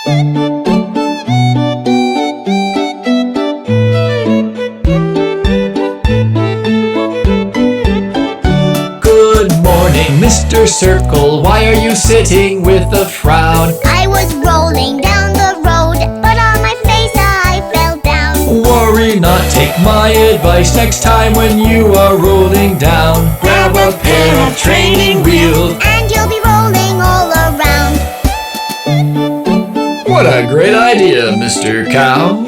Good morning, Mr. Circle. Why are you sitting with a frown? I was rolling down the road, but on my face I fell down. Worry not, take my advice. Next time when you are rolling down, grab a pair of training wheels, and you'll be rolling all around. What a great idea, Mr. Cow.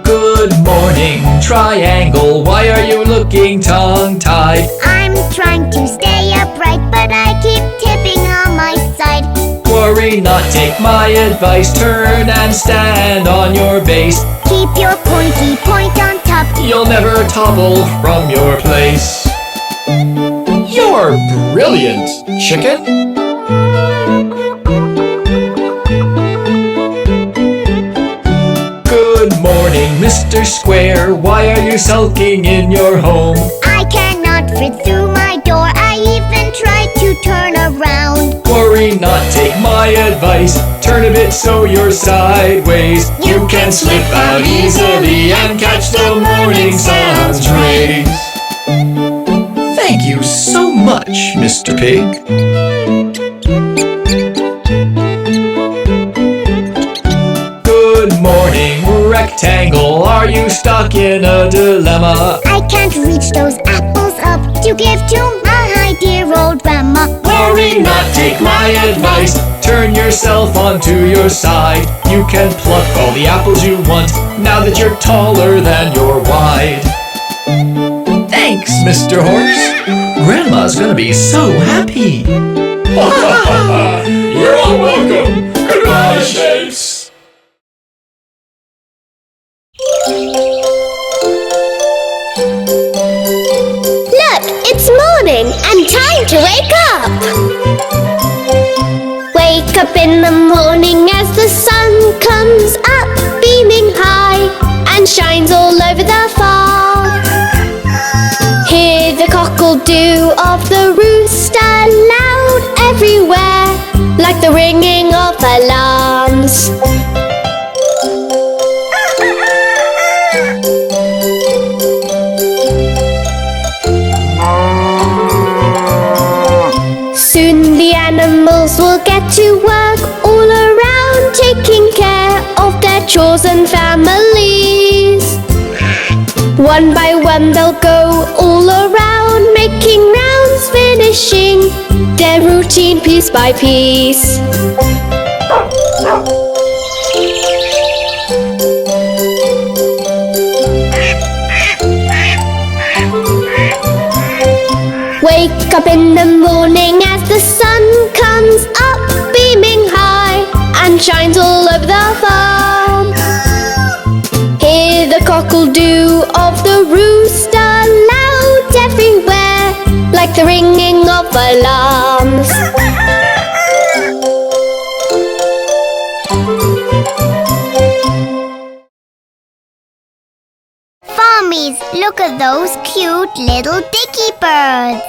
Good morning, Triangle. Why are you looking tongue-tied? I'm trying to stay upright, but I keep tipping on my side. Worry not, take my advice. Turn and stand on your base. Keep your pointy point on top. You'll never topple from your place. You're brilliant, chicken. Good morning, Mr. Square. Why are you sulking in your home? I cannot fit through my door. I even tried to turn around. Worry not, take my advice. Turn a bit so you're sideways. You can slip out easily and catch the morning sun's rays. Thank you so much, Mr. Pig. Good morning, Rectangle. Are you stuck in a dilemma? I can't reach those apples up to give to my dear old grandma. Worry not, take my advice. Turn yourself onto your side. You can pluck all the apples you want now that you're taller than you're wide. Thanks, Mr. Horse. Grandma's gonna be so happy. You're all welcome. Goodbye, Shapes. Look, it's morning and time to wake up. Wake up in the morning as the sun comes up, beaming high and shines all over the farm. Hear the cockle-doo of the rooster loud everywhere, like the ringing of alarms. Soon the animals will get to work all around, taking care of their chores and families. One by one they'll go all around, making rounds, finishing their routine piece by piece. Wake up in the morning as the sun comes up, beaming high and shines all over the farm. Hear the cockle-doo of the rooster loud everywhere, like the ringing of alarms. Farmees, look at those cute little dicky birds.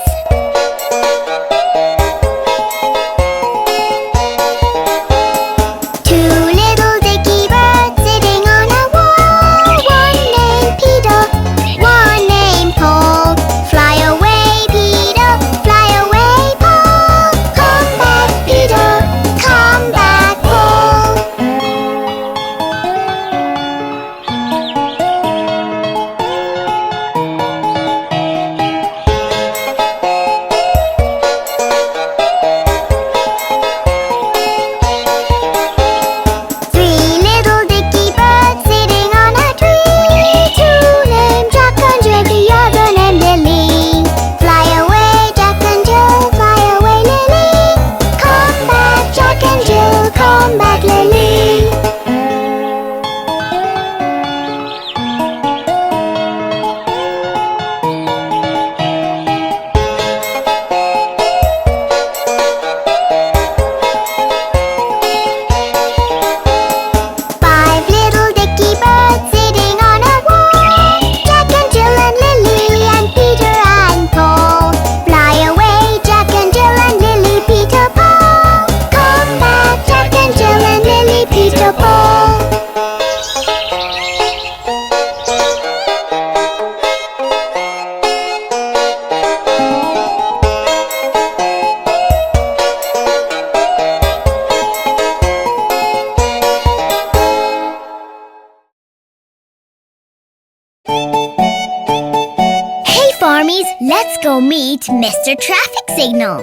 Now meet Mr. Traffic Signal.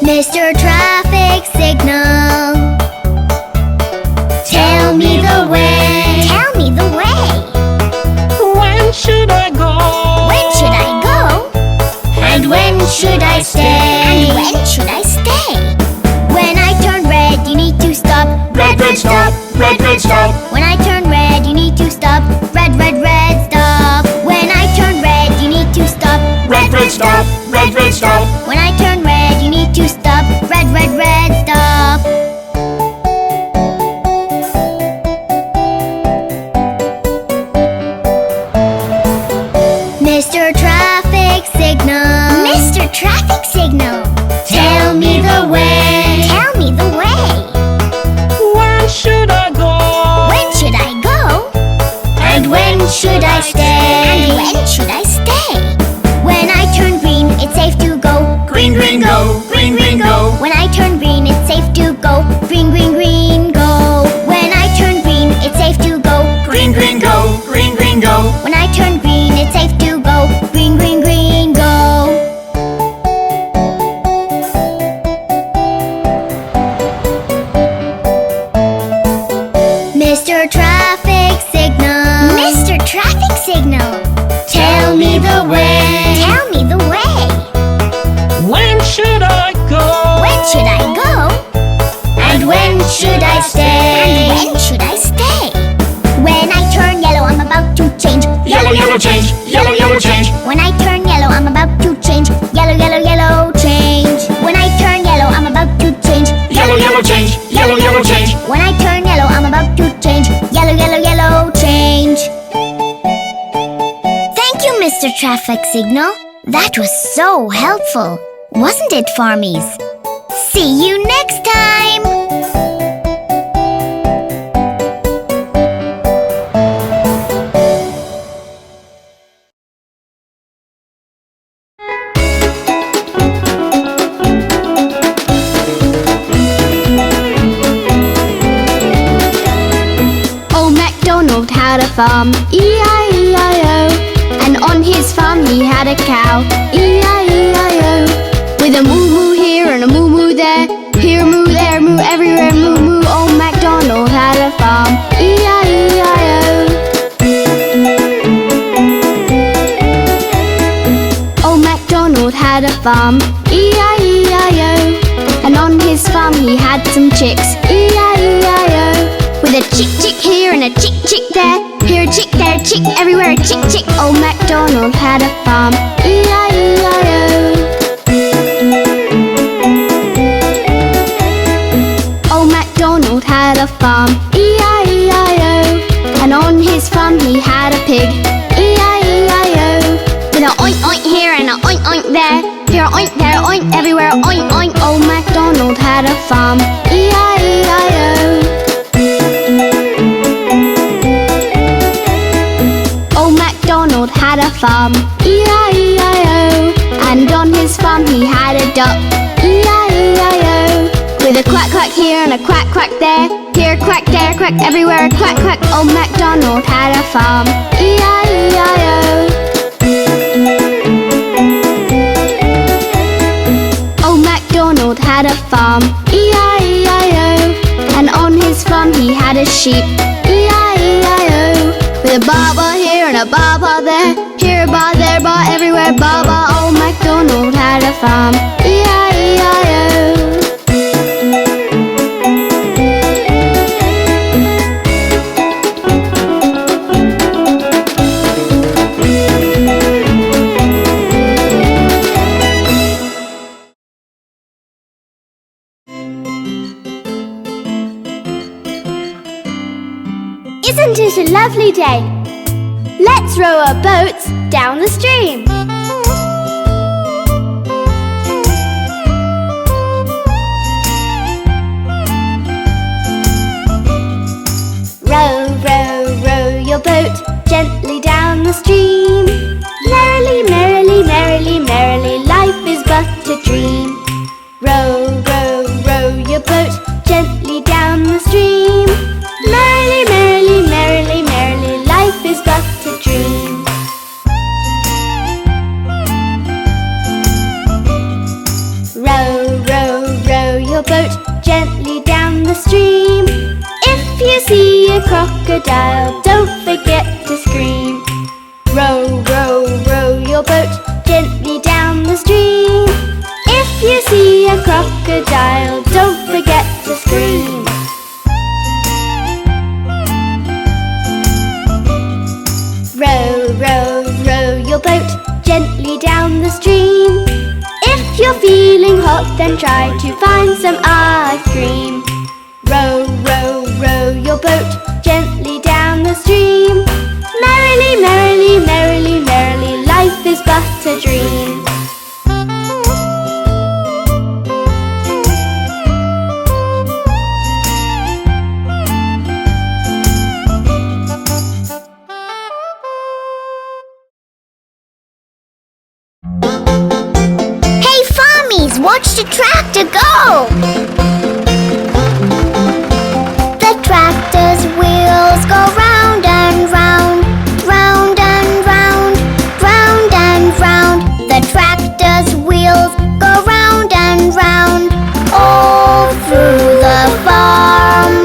Mr. Traffic Signal, tell me the way. Tell me the way. When should I go? When should I go? And when should I stay? And when should I stay? When I turn red, you need to stop. Red, red, stop. Red, red, stop. When I turn red, you need to stop. Red, red, red, stop. When I turn red, you need to stop. Red, red, stop. Red, red, stop. When I turn red, you need to stop. Red, red, red, stop. Mr. Traffic Signal. Mr. Traffic Signal, Tell me the way. tell me the way. When should I go? When should I go? And when should I And stay? when should I stay? When I turn green, it's safe to go. Green, green, go. Green, green, go. When I turn green, it's safe to go. Green, green, green, go. When I turn green, it's safe to go. Green, green, go. Green, green, go. When I turn green, it's safe to go. Green, green, green, go. Mr. Traffic Signal. Mr. Traffic Signal, Tell me the way. tell me the way. When should I go? When should I go? And when should I And stay? when should I stay? When I turn yellow, I'm about to change. Yellow, yellow, change. Yellow, yellow, change. When I turn yellow, I'm about to change. Yellow, yellow, yellow, change. When I turn yellow, I'm about to change. Yellow, yellow, change. Yellow, yellow, change. When I turn yellow, I'm about to change. Yellow, yellow, yellow, change. Thank you, Mr. Traffic Signal. That was so helpful. Wasn't it, Farmees? See you next time! Old Macdonald had a farm, E-I-E-I-O. And on his farm he had a cow, E-I-E-I-O. With a moo-moo here and a moo-moo there, here a moo, there a moo, everywhere moo-moo. Old Macdonald had a farm, E-I-E-I-O. Old Macdonald had a farm, E-I-E-I-O. And on his farm he had some chicks, E-I-E-I-O. With a chick chick here and a chick chick there, here a chick, there a chick, everywhere a chick chick. Old Macdonald had a farm, E-I-E-I-O. Old Macdonald had a farm, E-I-E-I-O. And on his farm he had a pig, E-I-E-I-O. With a oink oink here and a oink oink there, here a oink, there a oink, everywhere a oink oink. Old Macdonald had a farm, E-I-E-I-O. Old Macdonald had a farm, E-I-E-I-O. And on his farm he had a duck, E-I-E-I-O. With a quack quack here and a quack quack there, here a quack, there a quack, everywhere a quack quack. Old Macdonald had a farm, E-I-E-I-O. Old Macdonald had a farm, E-I-E-I-O. And on his farm he had a sheep, E-I-E-I-O. With a baa here and a baa there, here a baa, there a baa, everywhere a baa. Old Macdonald had a farm, E-I-E-I-O. Isn't it a lovely day? Let's row our boats down the stream. Row, row, row your boat gently down the stream. Merrily, merrily, merrily, merrily, life is but a dream. Row, row, row your boat gently down a crocodile, don't forget to scream. Row, row, row your boat gently down the stream. If you see a crocodile, don't forget to scream. Row, row, row your boat gently down the stream. If you're feeling hot, then try to find some ice cream. Row, row, row your boat gently down the stream. Merrily, merrily, merrily, merrily, life is but a dream. Hey, Farmees, watch the tractor go! The tractor's wheels go round and round, round and round, round and round. The tractor's wheels go round and round, all through the farm.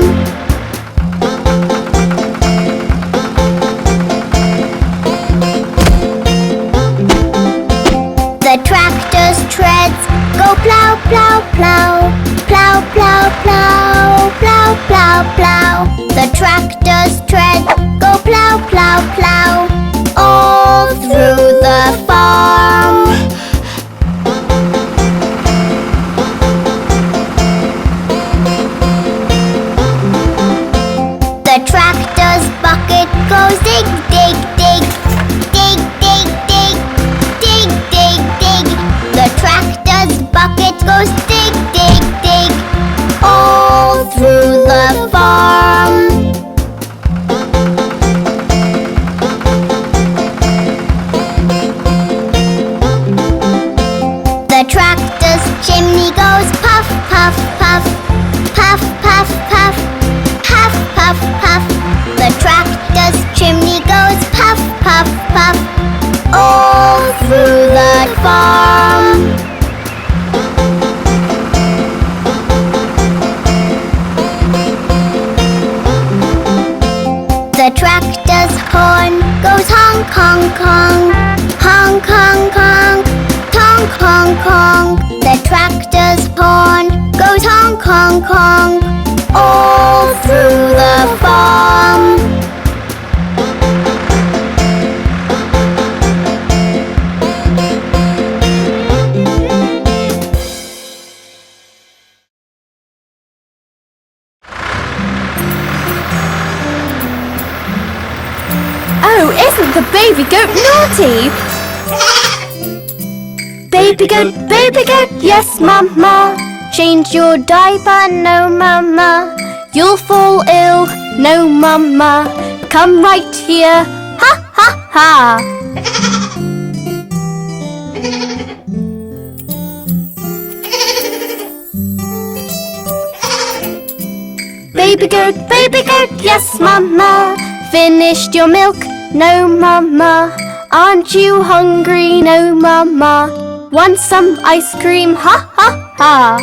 The tractor's treads go plow, plow, plow, plow, plow, plow, plow, plow, plow. The tractor's treads go plow, plow, plow, all through the farm. The tractor's bucket goes dig, dig, dig, dig, dig, dig, dig, dig, dig. The tractor's bucket goes dig, dig, dig, all through the farm. The tractor's chimney goes puff, puff, puff, puff, puff, puff, puff, puff, puff. The tractor's chimney goes puff, puff, puff, all through the farm. The tractor's horn goes honk, honk, honk, honk, honk, honk, honk, honk, honk. The tractor's horn goes honk, honk, honk, all through the farm. Oh, isn't the baby goat naughty? Baby goat, yes, mama. Change your diaper, no, mama. You'll fall ill, no, mama. Come right here, ha, ha, ha. Baby goat, yes, mama. Finished your milk? No, mama. Aren't you hungry? No, mama. Want some ice cream? Ha, ha, ha.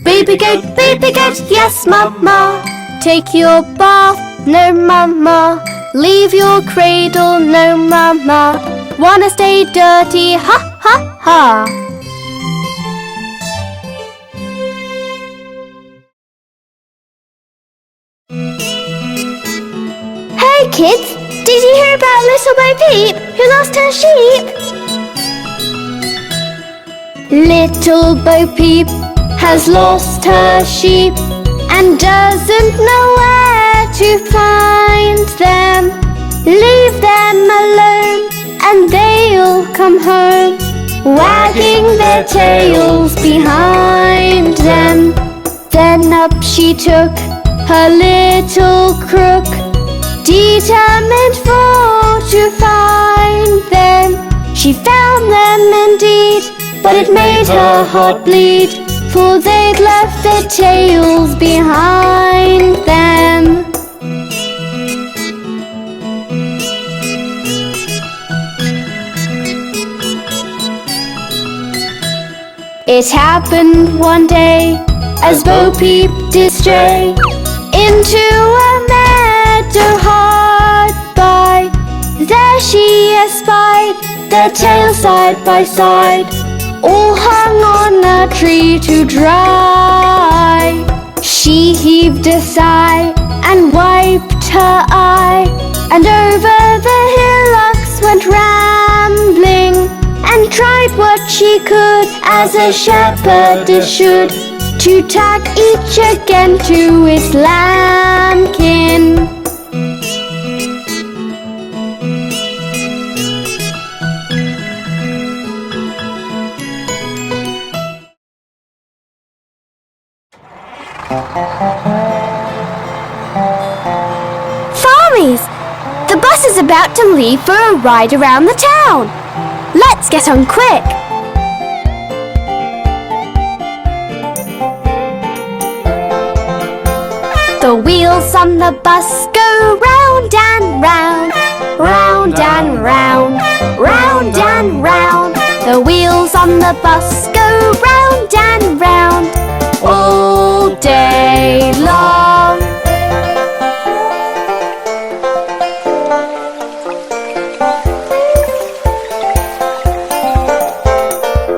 Baby goat, yes, mama. Take your bath? No, mama. Leave your cradle? No, mama. Wanna stay dirty? Ha, ha, ha. Hey kids, did you hear about little Bo Peep who lost her sheep? Little Bo Peep has lost her sheep and doesn't know where to find them. Leave them alone and they'll come home, wagging their tails behind them. Then up she took her little crook, determined for to find them. She found them indeed, but it made her heart bleed, for they'd left their tails behind them. It happened one day, as Bo Peep did stray into a meadow hard by. There she espied their tails side by side, all hung on a tree to dry. She heaved a sigh and wiped her eye, and over the hillocks went rambling, and tried what she could, as a shepherdess should, to tag each again to its lambkin. Farmees! The bus is about to leave for a ride around the town. Let's get on quick. The wheels on the bus go round and round, round and round, round and round. The wheels on the bus go round and round, all day long.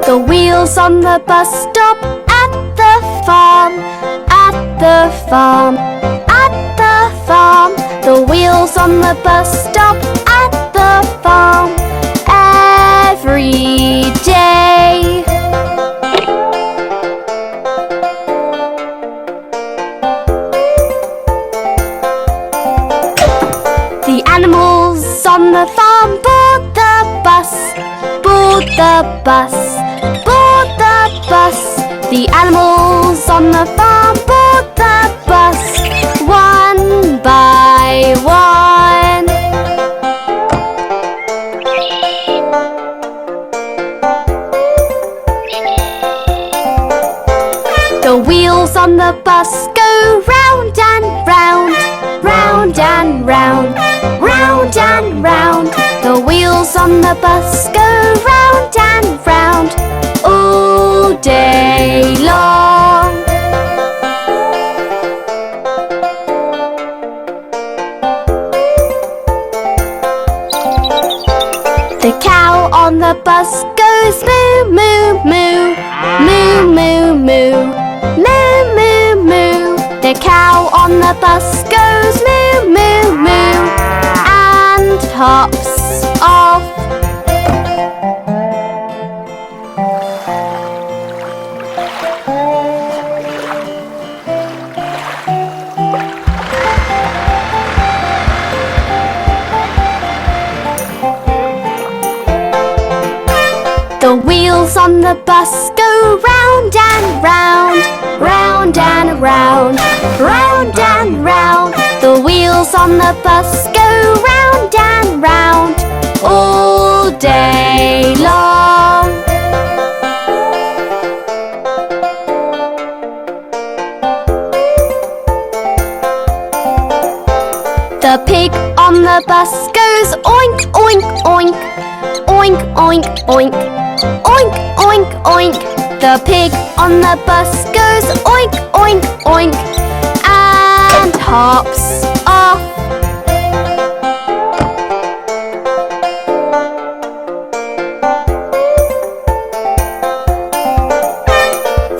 The wheels on the bus stop at the farm, at the farm, at the farm. The wheels on the bus stop at the farm every day. The animals on the farm board the bus, board the bus, board the bus. The animals on the farm board the bus, one by one. The wheels on the bus go round and round, round and round, round and round. The wheels on the bus go round and round, all day long. The cow on the bus goes moo, moo, moo, moo, moo, moo, moo, moo, moo. The cow on the bus goes moo, moo, moo, and hops off. The wheels on the bus go round and round, round and round, round and round. The wheels on the bus go round and round, all day long. The pig on the bus goes oink, oink, oink, oink, oink, oink, oink, oink, oink. The pig on the bus goes oink, oink, oink, and hops off.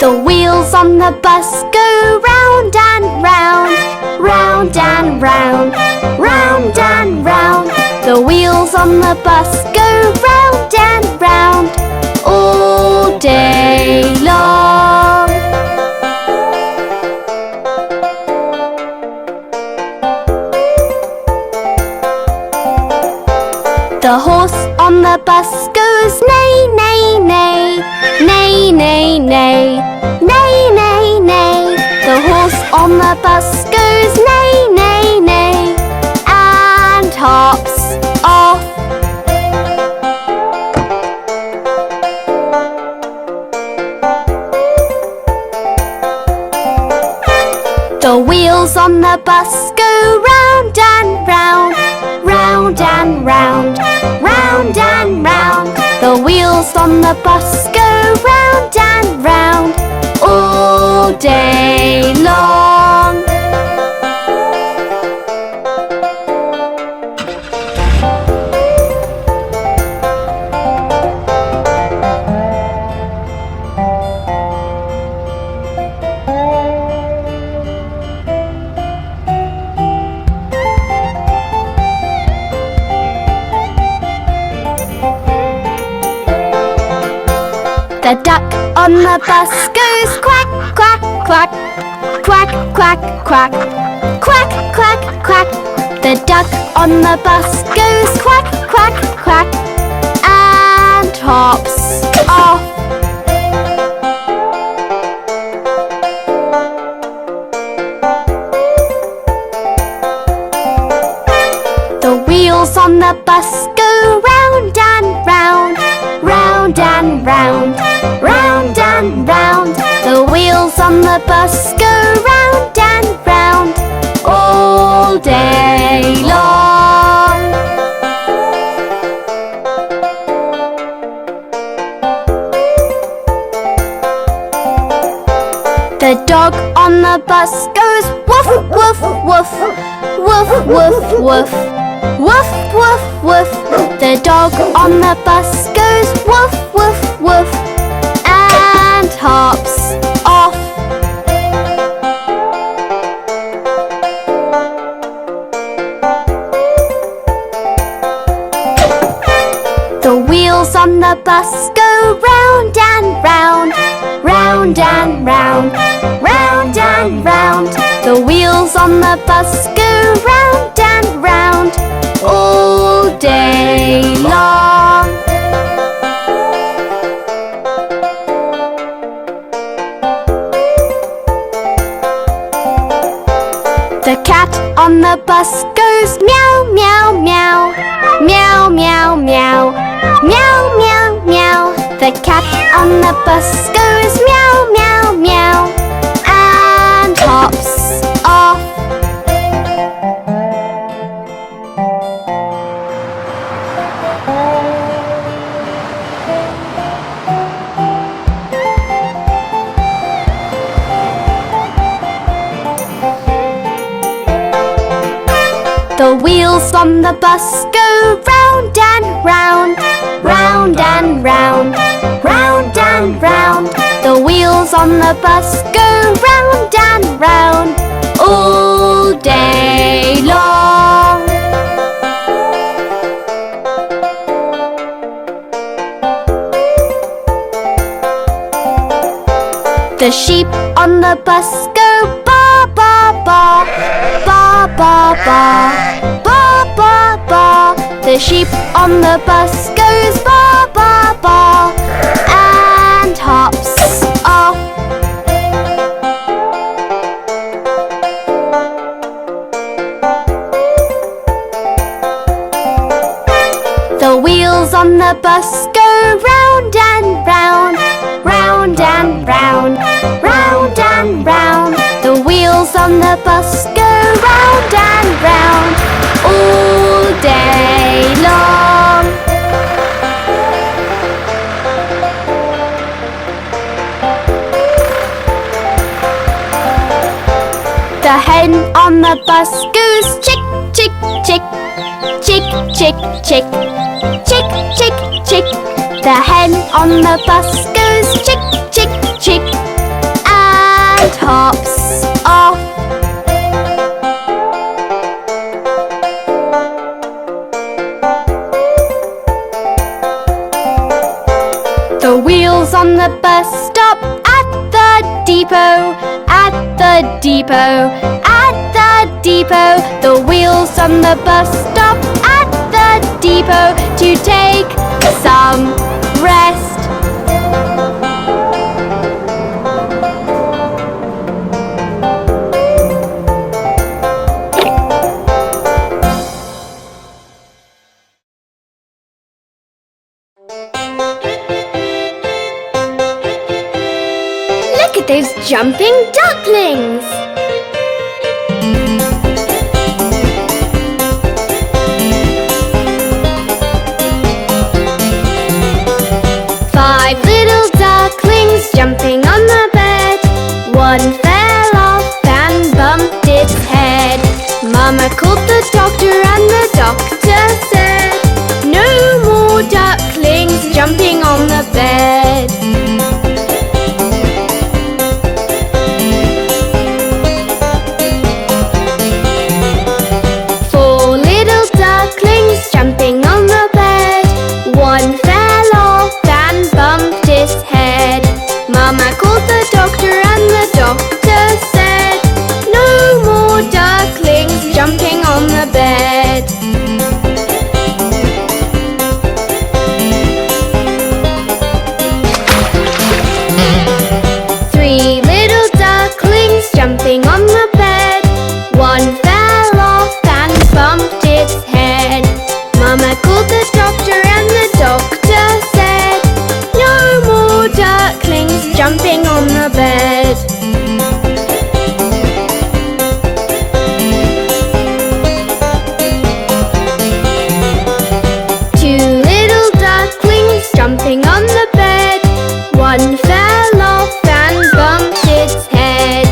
The wheels on the bus go round and round, round and round, round and round. The wheels on the bus go round and round, all day long. The horse on the bus goes neigh, neigh, neigh, neigh, neigh, neigh, neigh, neigh, neigh. The horse on the bus goes neigh, neigh, neigh, and hops off. The wheels on the bus go round and round, round and round, round and round. The wheels on the bus go round and round. day long. The duck on the bus goes quack, quack, quack, quack, quack, quack, quack, quack, quack. The duck on the bus goes quack, quack, quack, and hops off. The wheels on the bus go round and round, round and round, round and round. The wheels on the bus go round and round all day long. The dog on the bus goes woof, woof, woof, woof, woof, woof, woof, woof, woof. The dog on the bus goes woof, woof, woof, and hops off. The wheels on the bus go round and round, round and round, round and round. The wheels on the bus go round and round all day long. The cat on the bus goes meow, meow, meow, meow, meow, meow, meow, meow, meow. The cat on the bus goes meow, meow, meow, and hops off. The wheels on the bus go round and round, round and round, round and round. The wheels on the bus go round and round all day long. The sheep on the bus go ba ba ba, ba ba ba, ba ba ba. The sheep on the bus goes ba ba ba, and hops off. The wheels on the bus go round and round, round and round, round and round. The wheels on the bus go round and round all day long. The hen on the bus goes chick, chick, chick, chick, chick, chick, chick, chick, chick. The hen on the bus goes chick, chick, chick, and hops off. The wheels on the bus stop at the depot, at the depot, at the depot. The wheels on the bus stop at the depot to take some rest. Look at those jumping ducklings! 5 little ducklings jumping on the bed. 1 jumping on the bed. Two little ducklings jumping on the bed. One fell off and bumped its head.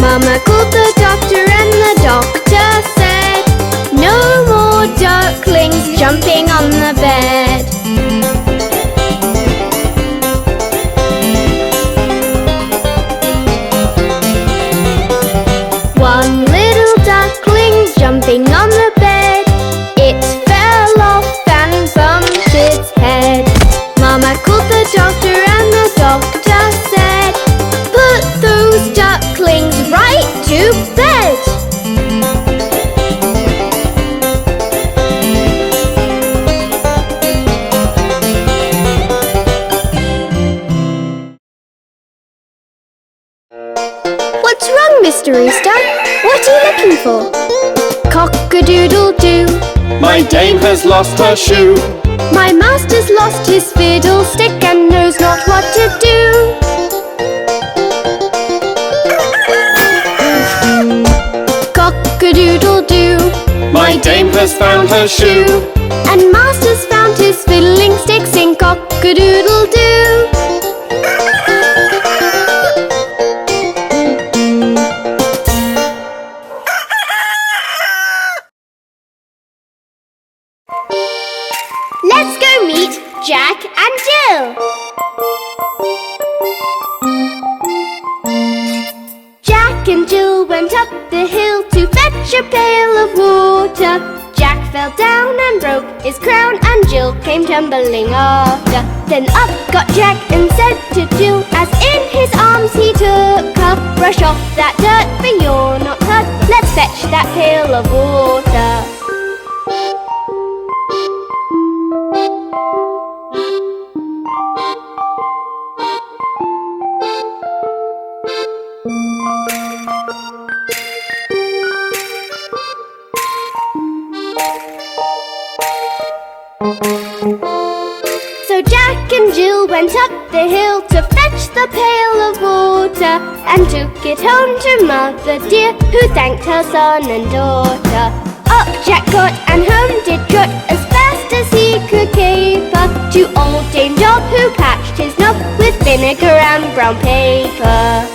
Mama called the doctor and the doctor said, no more ducklings jumping on the bed. One little duckling jumping on the bed. It fell off and bumped its head. Mama called the doctor and the doctor said, put those ducklings right to bed. What's wrong, Mr. Rooster? What are you looking for? Cock-a-doodle-doo. My dame has lost her shoe. My master's lost his fiddlestick and knows not what to do. Cock-a-doodle-doo. My dame has found her shoe. And master's found his fiddling stick. Sing cock-a-doodle-doo. Let's go meet Jack and Jill. Jack and Jill went up the hill to fetch a pail of water. Jack fell down and broke his crown, and Jill came tumbling after. Then up got Jack and said to Jill, as in his arms he took her, brush off that dirt, for you're not hurt. Let's fetch that pail of water. So Jack and Jill went up the hill to fetch the pail of water, and took it home to Mother dear, who thanked her son and daughter. Up Jack got and home did trot as fast as he could caper, to old Dame Job, who patched his knob with vinegar and brown paper.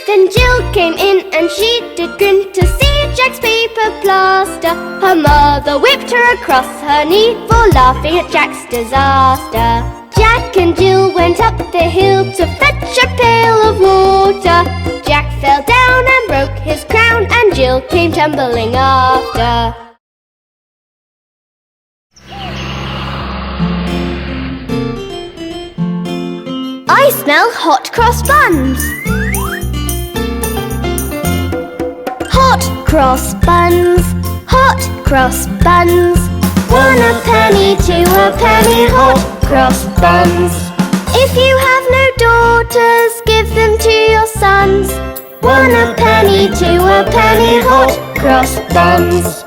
Then Jill came in and she did grin to see Jack's paper plaster. Her mother whipped her across her knee for laughing at Jack's disaster. Jack and Jill went up the hill to fetch a pail of water. Jack fell down and broke his crown, and Jill came tumbling after. I smell hot cross buns. Hot cross buns, hot cross buns. 1 a penny, 2 a penny, hot cross buns. If you have no daughters, give them to your sons. 1 a penny, 2 a penny, hot cross buns.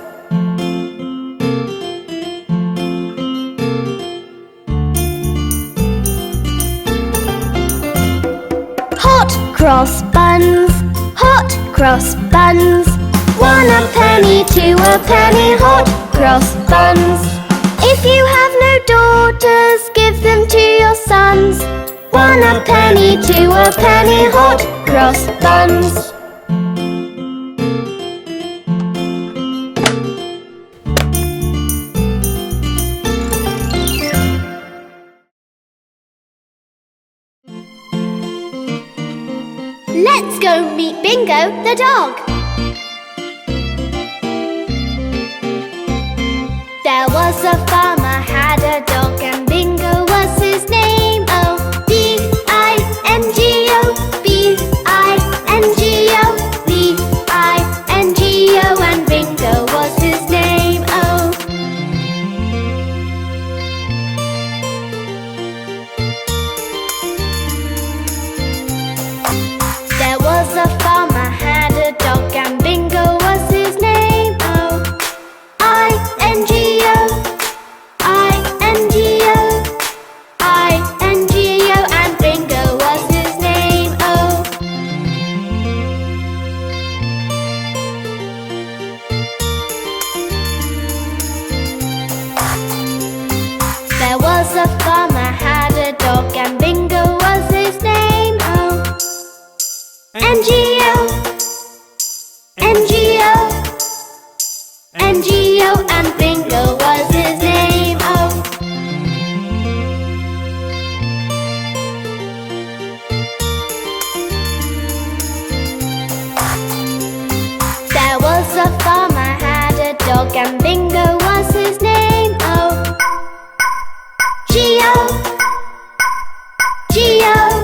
Hot cross buns, hot cross buns. 1 a penny, 2 a penny, hot cross buns. If you have no daughters, give them to your sons. 1 a penny, 2 a penny, hot cross buns. Let's go meet Bingo the dog. There was a farmer had a dog, and Bingo was his name. Oh, B-I-N-G-O, B-I-N-G-O, B-I-N-G-O, and Bingo was his name. Oh. a farmer had a dog, and Bingo was his name. Oh, N-G-O, N-G-O, N-G-O, and Bingo was his name. Oh, there was a farmer had a dog, and Bingo was his name. Oh, G-O, G-O,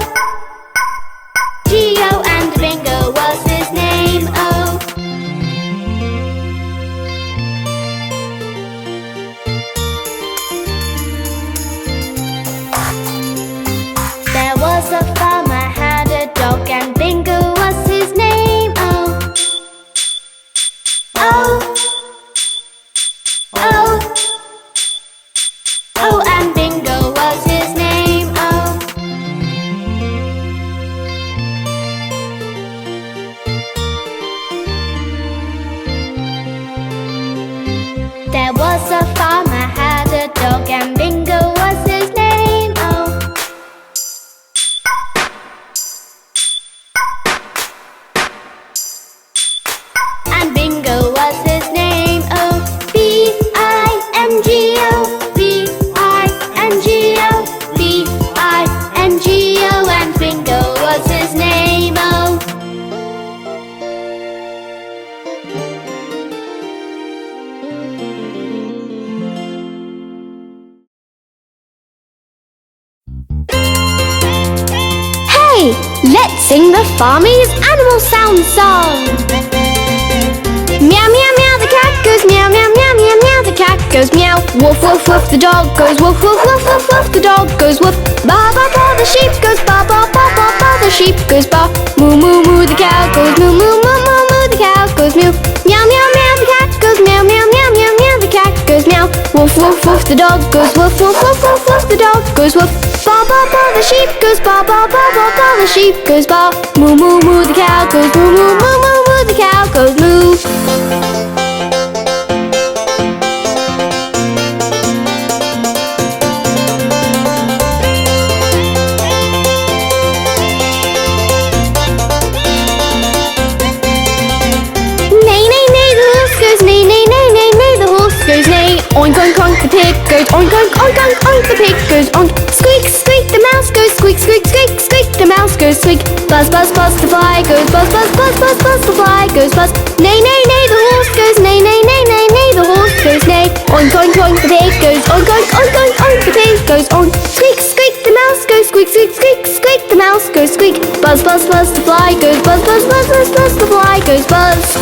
G-O, and Bingo was his name. Oh, there was a farmer had a dog, and Bingo was his name. Oh, oh, oh, oh, and Bingo was his name. Oh, there was a farmer had a dog, and Bingo was his name. Oh, and Bingo was his name. Oh, B-I-N-G-O, B-I-N-G-O, B-I-N-G-O, and Bingo was his name. Oh, hey, let's sing the Farmees animal sound song. Meow, meow, meow, the cat goes meow, meow, meow, meow, meow, the cat goes meow. Woof, woof, woof, the dog goes woof, woof, woof, woof, woof, the dog goes woof. Ba, ba, ba, the sheep goes ba, ba, ba, ba, ba, the sheep goes ba. Moo, moo, moo, the cow goes moo, moo, moo, moo, moo, the cow goes mew. Meow, meow, meow, the cat goes meow, meow, meow, meow, meow, the cat goes meow. Woof, woof, woof, the dog goes woof, woof, woof, woof, woof, the dog goes woof. Ba, ba, ba, the sheep goes ba, ba, ba, ba, ba, the sheep goes ba. Moo, moo, moo, the cow goes moo, moo, moo, moo, moo, the cow goes moo. Neigh, neigh, neigh, the horse goes neigh, neigh, neigh, neigh, neigh, the horse goes neigh. Oink, oink, oink, the pig goes oink, oink, oink, oink, oink, the pig goes oink. Squeak, squeak, the mouse goes squeak, squeak, squeak, squeak, the mouse goes squeak. Buzz, buzz, buzz, the fly goes buzz, buzz, buzz, buzz, buzz, the fly goes buzz. Neigh, neigh, neigh, the horse goes neigh, neigh, neigh, neigh, neigh, the horse goes neigh. Oink, oink, oink, the pig goes oink, oink, oink, oink, oink, the pig goes oink. Squeak, squeak, the mouse goes squeak, squeak, squeak, squeak, the mouse goes squeak. Buzz, buzz, buzz, the fly goes buzz, buzz, buzz, buzz, buzz, the fly goes buzz.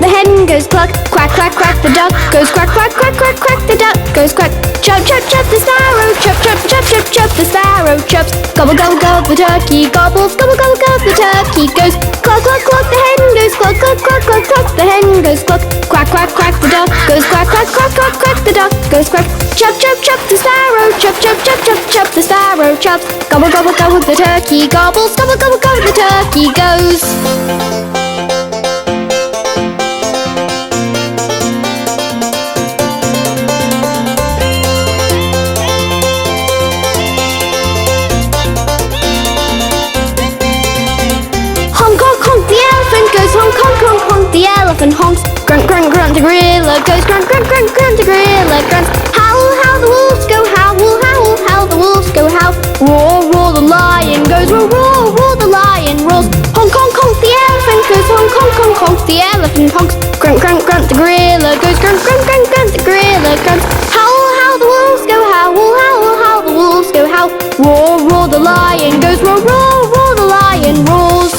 The hen goes cluck, quack, quack, quack, the duck goes quack, quack, quack, quack, quack, the duck goes quack. Chop, chop, chop, the sparrow, chop, chop, chop, chop, chop, the sparrow chops. Gobble, gobble, gobble, the turkey gobbles, gobble, gobble, gobble, the turkey goes cluck, cluck, cluck, the hen goes cluck, cluck, cluck, cluck, cluck, the hen goes cluck. Quack, quack, quack, the duck goes quack, quack, quack, quack, quack, the duck goes quack. Chop, chop, chop, the sparrow, chop, chop, chop, chop, chop, the sparrow chops. Gobble, gobble, gobble, the turkey gobbles, gobble, gobble, gobble, the turkey goes. The elephant honks, grunt, grunt, grunt, the gorilla goes grunt, grunt, grunt, grunt, the gorilla grunts. Howl, howl, the wolves go howl, howl, howl, the wolves go howl. Roar, roar, the lion goes roar, roar, roar, the lion roars. Honk, honk, honk, the elephant goes honk, honk, honk, honk, the elephant honks. Grunt, grunt, grunt, the gorilla goes grunt, grunt, grunt, grunt, the gorilla grunts. Howl, howl, the wolves go howl, howl, howl, the wolves go howl. Roar, roar, the lion goes roar, roar, roar, the lion roars.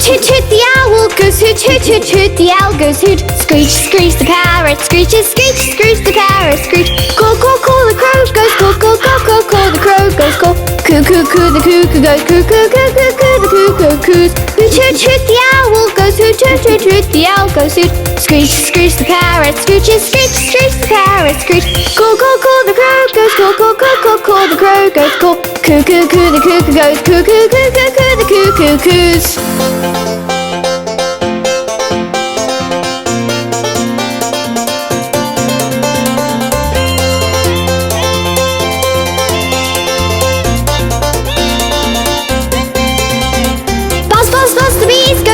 Hoot, hoot, the owl goes hoot, hoot, hoot, hoot, the owl goes hoot. Screech, screech, the parrot screeches, screech, screech, the parrot screech. Caw, caw, caw, the crow goes cuckoo, the cuckoo goes cuckoo, cuckoo, cuckoo, the cuckoo coos. Hoot, hoot, hoot, the owl goes hoot, hoot, hoot, hoot, the owl goes hoot. Screech, screech, the parrot screeches, screech, screech, the parrot screech. Call, call, call, the crow goes call, call, call, call, call, the crow goes call. Cuckoo, coo, the cuckoo goes cuckoo, cuckoo, coo, the cuckoo coos.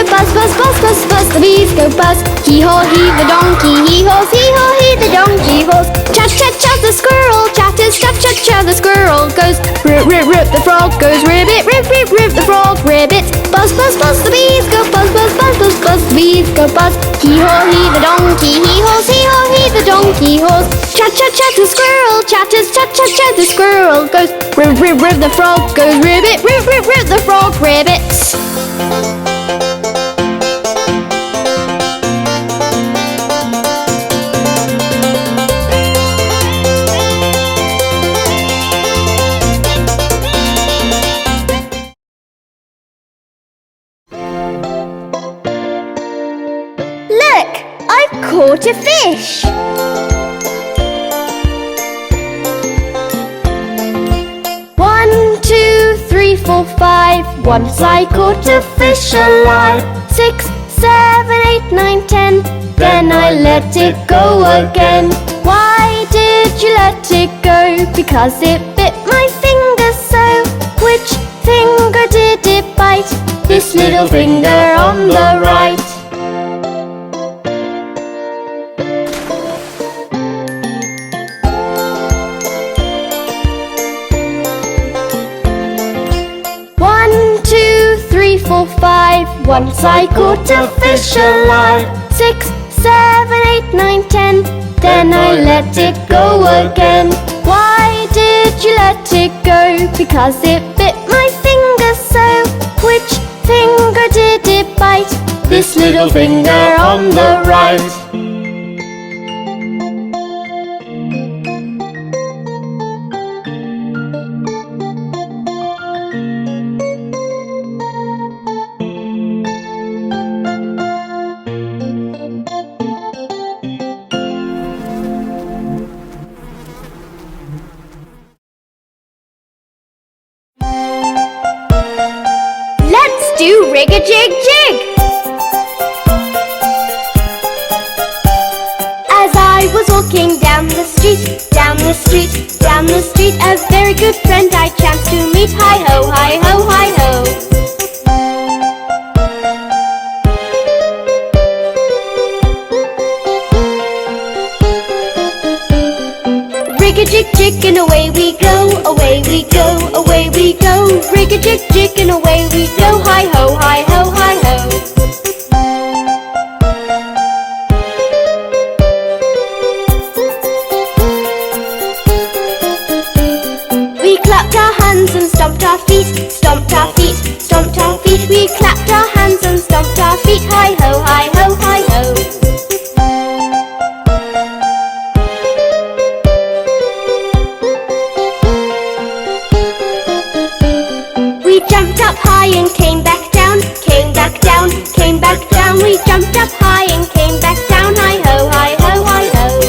Buzz, buzz, buzz, buzz, buzz, the bees go buzz. Hee-haw, hee, the donkey, hee-haw, hee, the donkey haws. Chat, chat, chat, the squirrel chatters, chat, chat, chat, the squirrel goes. Rip, rip, rip, the frog goes ribbit, rip, rip, rip, the frog ribbit. Buzz, buzz, buzz, the bees go buzz, buzz, buzz, buzz, buzz, the bees go buzz. Hee-haw, hee, the donkey, hee-haw, hee, the donkey haws. Chat, chat, chat, the squirrel chatters, chat, chat, chat, the squirrel goes. Rip, rip, rip, the frog goes ribbit, rip, rip, rip, the frog ribbits. Caught a fish. One, two, three, four, five. Once I caught a fish alive. 6, 7, 8, 9, 10. Then I let it go again. Why did you let it go? Because it bit my finger so. Which finger did it bite? This little finger on the right. Once I caught a fish alive. 6, 7, 8, 9, 10. Then I let it go again. Why did you let it go? Because it bit my finger so. Which finger did it bite? This little finger on the right. Do Rig-A-Jig-Jig! As I was walking down the street, down the street, down the street, a very good friend I chanced to meet. Hi-ho, hi-ho, hi-ho. Rig-A-jig-jig and away we go, away we go, away we go. Rig-A-jig-jig and away we go. Hi-ho, hi-ho, hi-ho. We clapped our hands and stomped our feet, stomped our feet, stomped our feet. We clapped our hands and stomped our feet. Hi-ho, hi-ho, hi-ho. Jumped up high and came back down, came back down, came back down. We jumped up high and came back down. Hi-ho, hi-ho, hi-ho.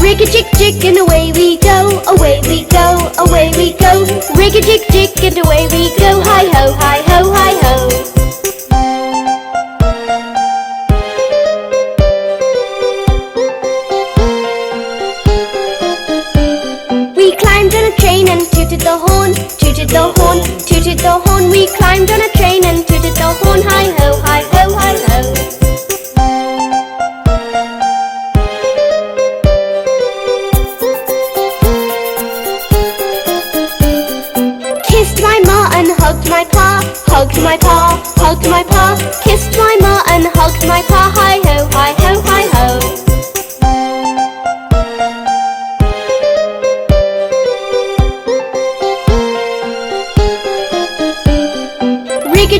Rig-A-jig-jig and away we go, away we go, away we go. Rig-A-jig-jig and away we go. Hi-ho, hi-ho, hi-ho.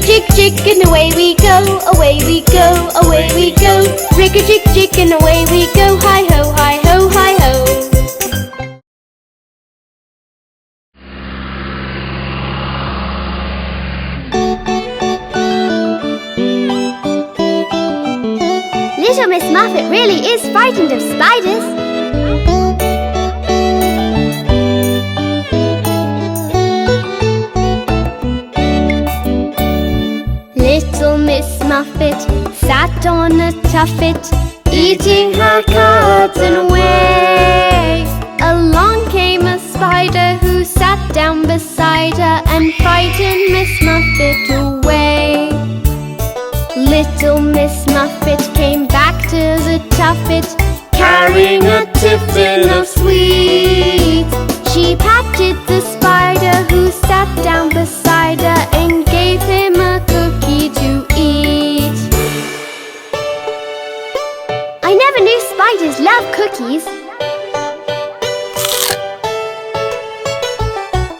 Rig-A-Jig-Jig and away we go, away we go, away we go. Rig-A-Jig-Jig and away we go, hi-ho, hi-ho, hi-ho. Little Miss Muffet really is frightened of spiders. Little Miss Muffet sat on a tuffet, Eating her cards and away. Along came a spider who sat down beside her and frightened Miss Muffet away. Little Miss Muffet came back to the tuffet, carrying a tiffin of sweets. She patted the spider who sat down beside her and gave him a cookie to eat. I never knew spiders love cookies.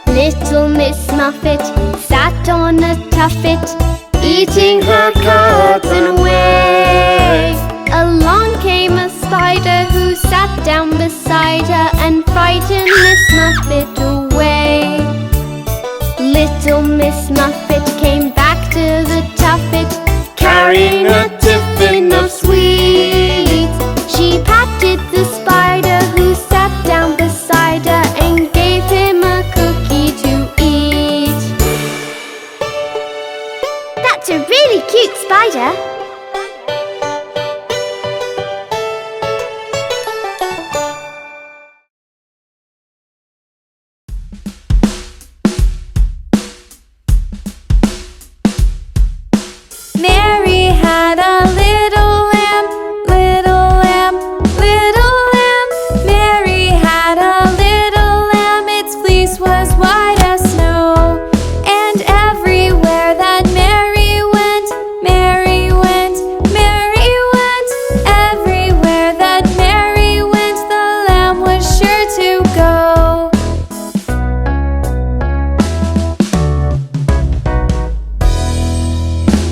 Little Miss Muffet sat on a tuffet, eating her cards and away. Along came a spider who sat down beside her and frightened Miss Muffet away. Little Miss Muffet came back to the tuffet, carrying a tiffin of sweets. She patted the spider who sat down beside her and gave him a cookie to eat. That's a really cute spider. Mary had a little lamb, little lamb, little lamb. Mary had a little lamb, its fleece was white as snow. And everywhere that Mary went, Mary went, Mary went. Everywhere that Mary went, the lamb was sure to go.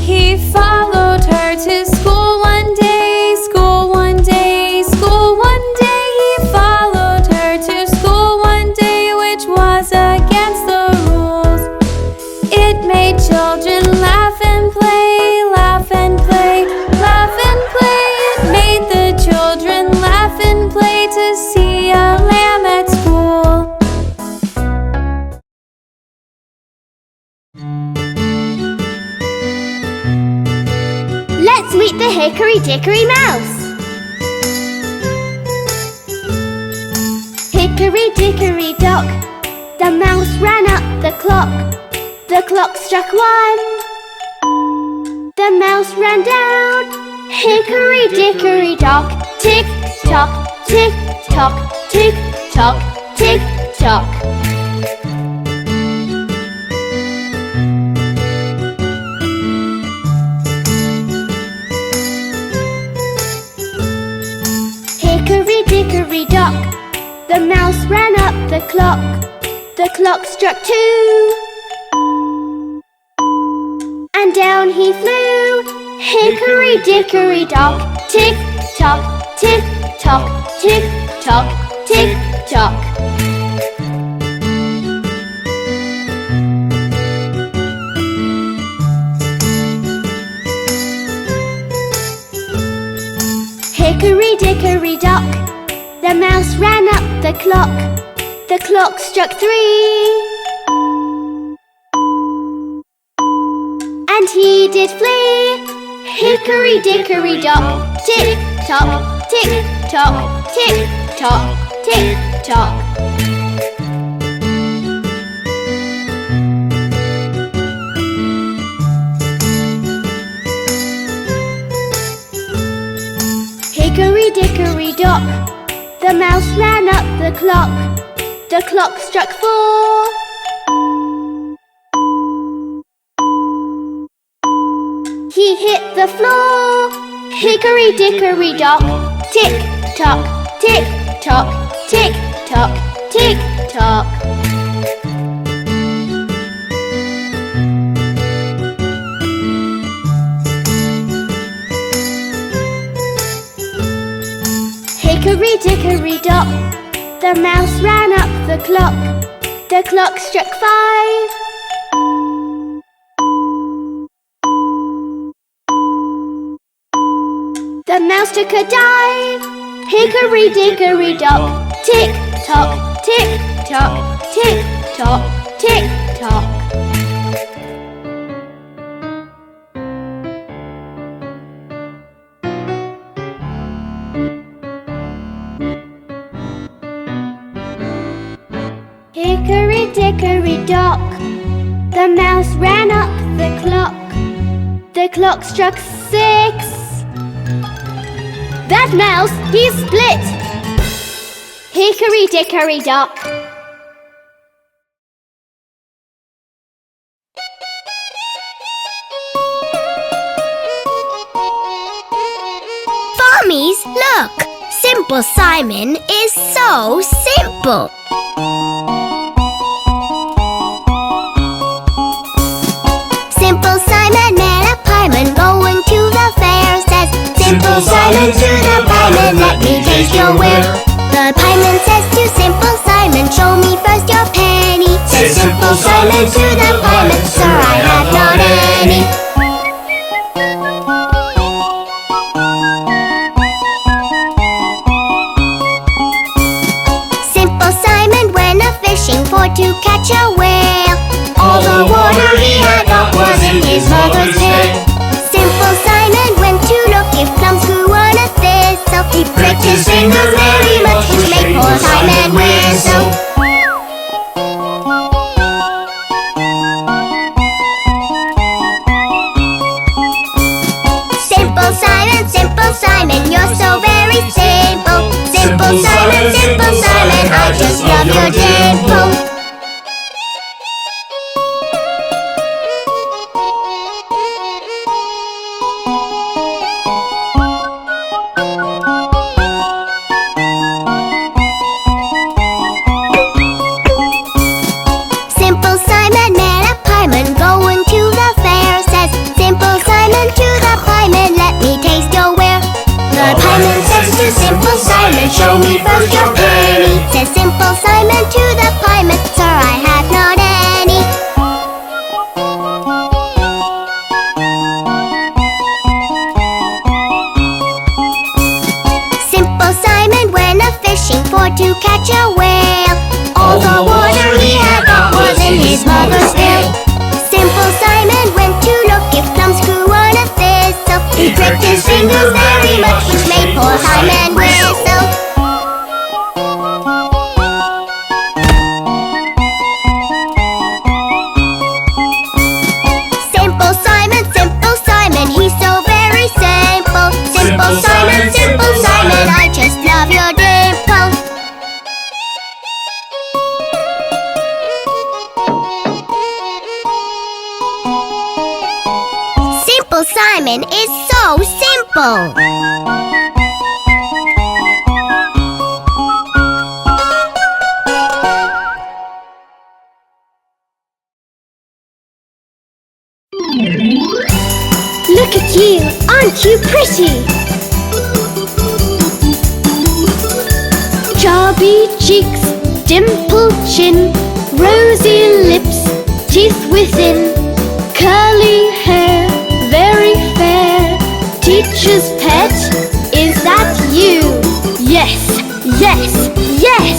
He followed her to school one day, school one day, school one day. He followed her to school one day, which was against the rules. It made children laugh and play, laugh and play, laugh and play. It made the children laugh and play to see a lamb at school. Let's meet the Hickory-Dickory Mouse. Hickory-dickory-dock, the mouse ran up the clock. The clock struck 1. The mouse ran down. Hickory-dickory-dock, tick-tock, tick-tock, tick-tock, tick-tock. Hickory-dickory-dock, the mouse ran up the clock. The clock struck 2. And down he flew. Hickory-dickory-dock, tick-tock, tick-tock, tick-tock, tick-tock. Hickory-dickory-dock, the mouse ran up the clock. The clock struck 3. And he did flee. Hickory-dickory-dock, tick-tock, tick-tock, tick-tock, tick-tock. Hickory-dickory-dock, the mouse ran up the clock. The clock struck 4. He hit the floor. Hickory-dickory-dock, tick-tock, tick-tock, tick-tock, tick-tock. Hickory dickory dock, the mouse ran up the clock. The clock struck 5. The mouse took a dive. Hickory dickory dock, tick tock, tick tock, tick tock, tick tock. Hickory dickory dock, the mouse ran up the clock. The clock struck 6. That mouse, he split. Hickory dickory dock. Farmees, look! Simple Simon is so simple. Simple Simon met a pieman going to the fair. Says, Simple Simon to the pieman, let me taste your ware. The pieman says to Simple Simon, show me first your penny. Says Simple Simon to the pieman, sir, I have not any. Simple Simon went a-fishing for to catch a whale. All the water he had got was in his mother's pail. Simple Simon went to look if plums grew on a thistle. He pricked his finger very much, which made poor Simon whistle. Simple Simon, you're so very simple. Simple Simon, I just love your dimple. Simple Simon met a pieman going to the fair. Says, Simple Simon to the pieman, let me taste your ware. The pieman says to Simple Simon, show me first your penny. Says Simple Simon to the pieman, sir, I have not any. Simple Simon went a-fishing for to catch a whale. All the water he had got was in his mother's pail. Simple Simon went to look if plums grew on a thistle. He pricked his fingers very much, which made poor Simon whistle. Simple Simon, he's so very simple. Simple Simon, I just love your dimple. Simple Simon is so simple. Look at you, aren't you pretty? Chubby cheeks, dimpled chin, rosy lips, teeth within, curly hair, very fair. Teacher's pet, is that you? Yes, yes, yes!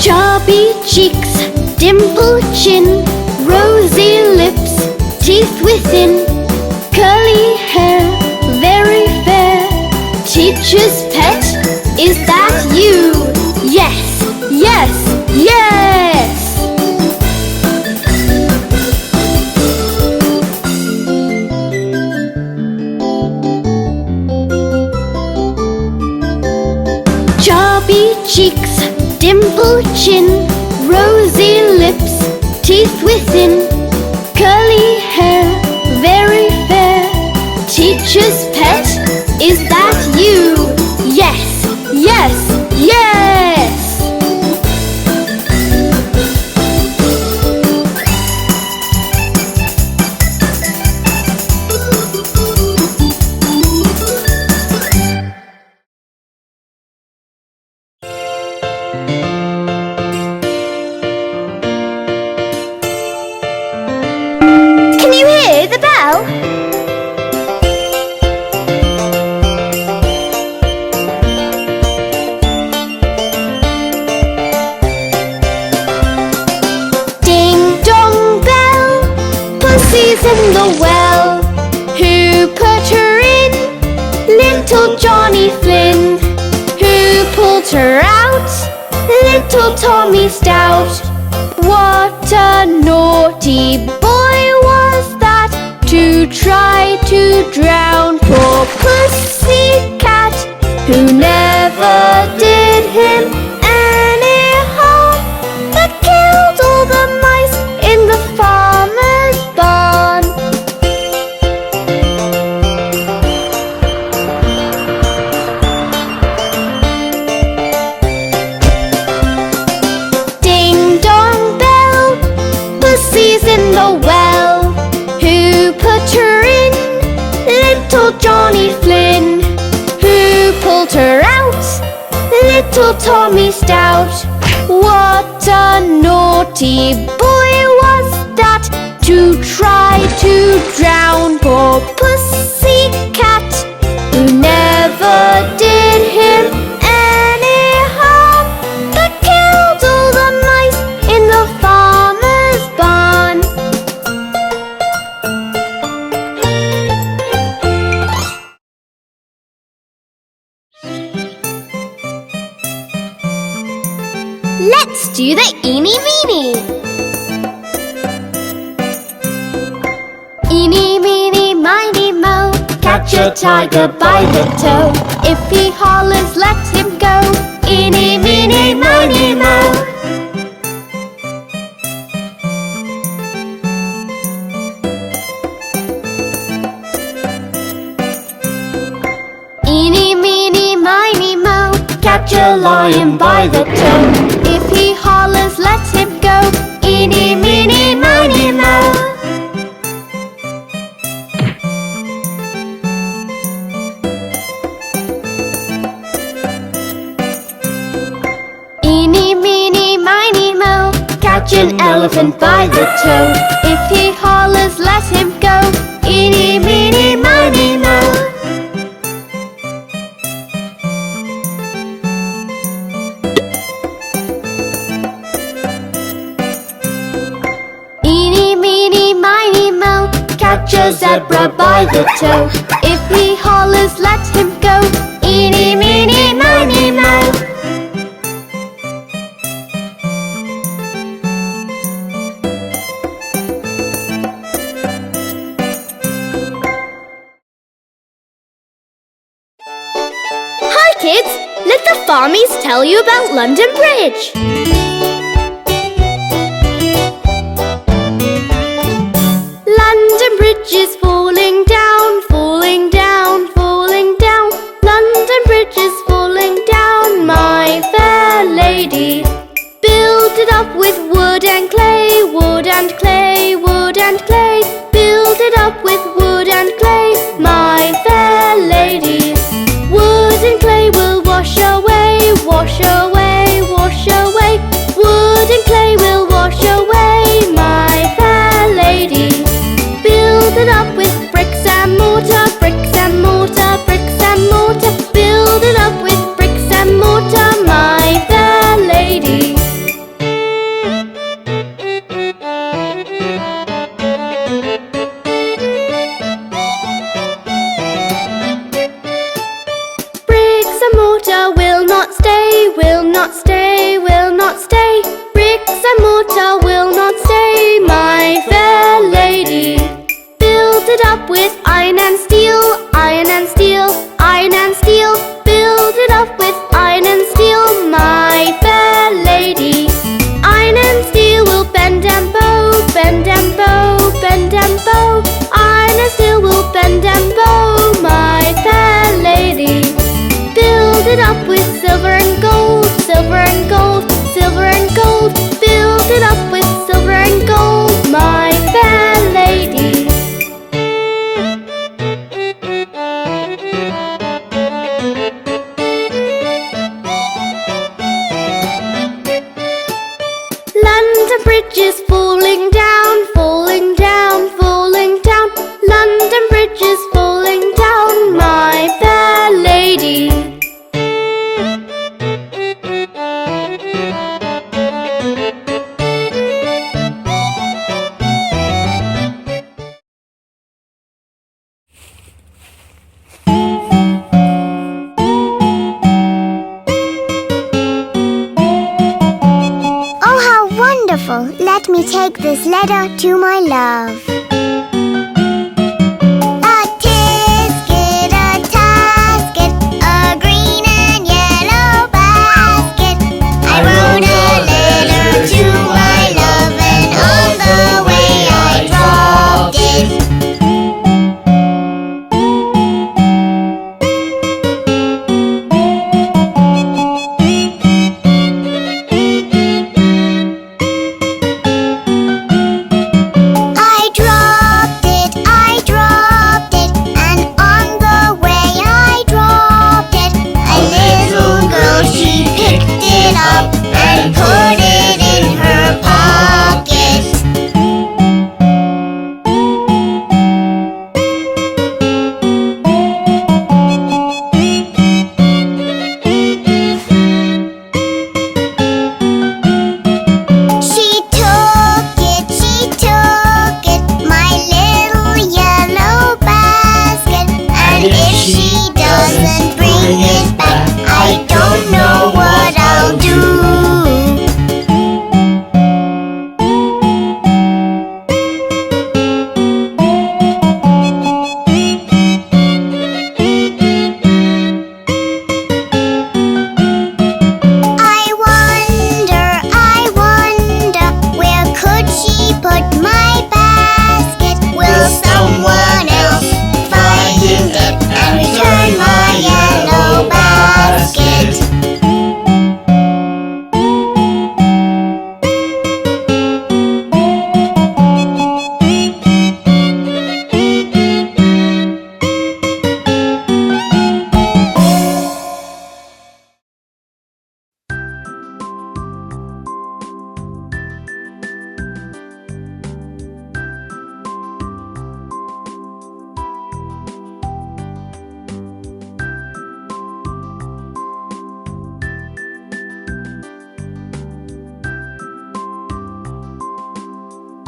Chubby cheeks, dimpled chin, rosy lips, teeth within, curly hair, very fair. Teacher's pet, is that you? Yes, yes, yes! Chubby cheeks, dimpled chin, rosy lips, teeth within, curly hair, very fair. Teacher's pet, is that you? Yes, yes, yes! pulled her out, little Tommy Stout. What a naughty boy was that, to try to drown poor Pussycat, who never did him any harm, but killed all the mice in the farmer's barn. Ding dong bell, Pussy's in the well. Who put her in? Little Johnny Flynn. Who pulled her out? Little Tommy Stout. What a naughty boy was that, to try to drown poor Pussycat, who never did him any harm, but killed all the mice in the farmer's barn. Let's do the eeny meeny. Eeny meeny miny mo, catch a tiger by the toe. If he hollers, let him go. Eeny meeny miny mo. Eeny meeny miny mo, catch a lion by the toe. If he hollers, let him go. Eeny meeny miny mo. Eeny meeny miny mo, catch an elephant by the toe. If he hollers, let him go. Eeny meeny miny mo. Eeny meeny miny mo, catch a zebra by the toe. If he hollers, let him go. Eeny meeny miny mo. Hi kids, let the Farmees tell you about London Bridge. London Bridge is falling down, falling down, falling down. London Bridge is falling down, my fair lady. Build it up with wood and clay, wood and clay, wood and clay. Build it up with wood and clay, my fair lady. Wood and clay will wash away, wash away, wash away. Wood and clay will wash away, my fair lady. Build it up with bricks and mortar, bricks and mortar, bricks and mortar. Build it up with bricks and mortar, my fair lady. Bricks and mortar will not stay, will not stay, will not stay. Bricks and mortar will not stay, my fair lady. Build it up with iron and steel, iron and steel, iron and steel. Build it up with iron and steel, my fair lady. Iron and steel will bend and bow, bend and bow, bend and bow. Iron and steel will bend and bow, my fair lady. Build it up with silver and gold, silver and gold, silver and gold. Build it up with silver and gold, my fair lady. London Bridge is falling down, falling down, falling down. London Bridge is falling down, my fair lady. take this letter to my love. A tisket, a tasket, a green and yellow basket. I wrote a letter to my love, and on the way I dropped it. I dropped it, and on the way I dropped it. A little girl, she picked it up and put